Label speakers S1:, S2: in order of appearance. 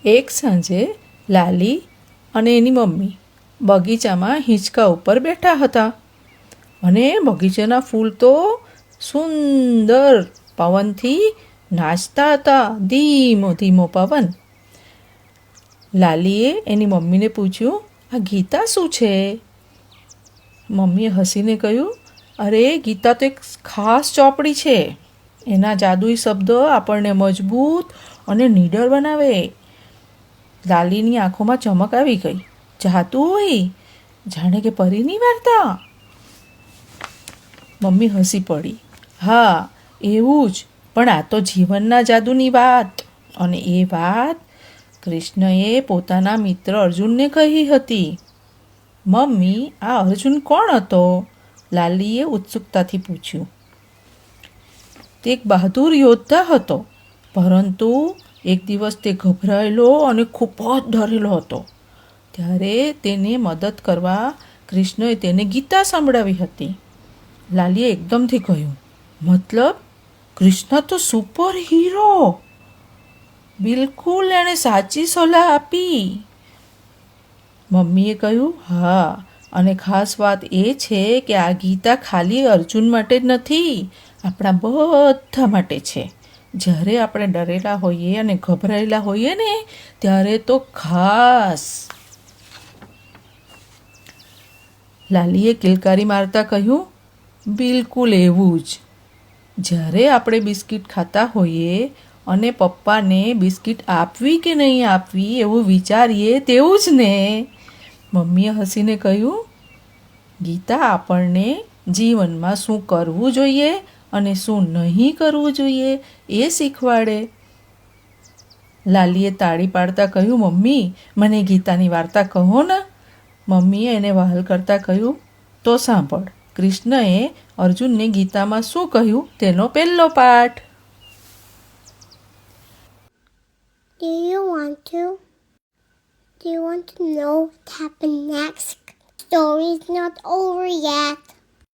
S1: એક સાંજે લાલી અને એની મમ્મી બગીચામાં હિંચકા ઉપર બેઠા હતા અને બગીચાના ફૂલ તો સુંદર પવનથી નાચતા હતા. ધીમો ધીમો પવન. લાલીએ એની મમ્મીને પૂછ્યું, આ ગીતા શું છે? મમ્મીએ હસીને કહ્યું, અરે ગીતા તો એક ખાસ ચોપડી છે. એના જાદુઈ શબ્દો આપણને મજબૂત અને નીડર બનાવે. લાલીની આંખોમાં ચમક આવી ગઈ. જાદુ હોય, જાણે કે પરીની વાર્તા. મમ્મી હસી પડી. હા, એવું જ, પણ આ તો જીવનના જાદુની વાત. અને એ વાત કૃષ્ણએ પોતાના મિત્ર અર્જુનને કહી હતી. મમ્મી, આ અર્જુન કોણ હતો? લાલીએ ઉત્સુકતાથી પૂછ્યું. તે એક બહાદુર યોદ્ધા હતો, પરંતુ એક દિવસ તે ગભરાયેલો અને ખૂબ જ ડરેલો હતો. ત્યારે તેને મદદ કરવા કૃષ્ણએ તેને ગીતા સંભળાવી હતી. લાલીએ એકદમથી કહ્યું, મતલબ કૃષ્ણ તો સુપર હીરો! બિલકુલ, એણે સાચી સલાહ આપી. મમ્મીએ કહ્યું, હા, અને ખાસ વાત એ છે કે આ ગીતા ખાલી અર્જુન માટે જ નથી, આપણા બધા માટે છે. જ્યારે આપણે ડરેલા હોઈએ અને ગભરાયેલા હોઈએ ને, ત્યારે તો ખાસ. લાલીએ કિલકારી મારતા કહ્યું, બિલકુલ એવું જ. જ્યારે આપણે બિસ્કિટ ખાતા હોઈએ અને પપ્પાને બિસ્કિટ આપવી કે નહીં આપવી એવું વિચારીએ તેવું જ ને. મમ્મીએ હસીને કહ્યું, ગીતા આપણને જીવનમાં શું કરવું જોઈએ અને શું નહીં કરવું જોઈએ એ શીખવાડે. લાલીએ તાળી પાડતા કહ્યું, મમ્મી, મને ગીતાની વાર્તા કહો ને. મમ્મીએ એને વહાલ કરતાં કહ્યું, તો સાંભળ. કૃષ્ણએ અર્જુનને ગીતામાં શું કહ્યું તેનો પહેલો પાઠ.
S2: Do you want to know what happened next? Story's not over yet.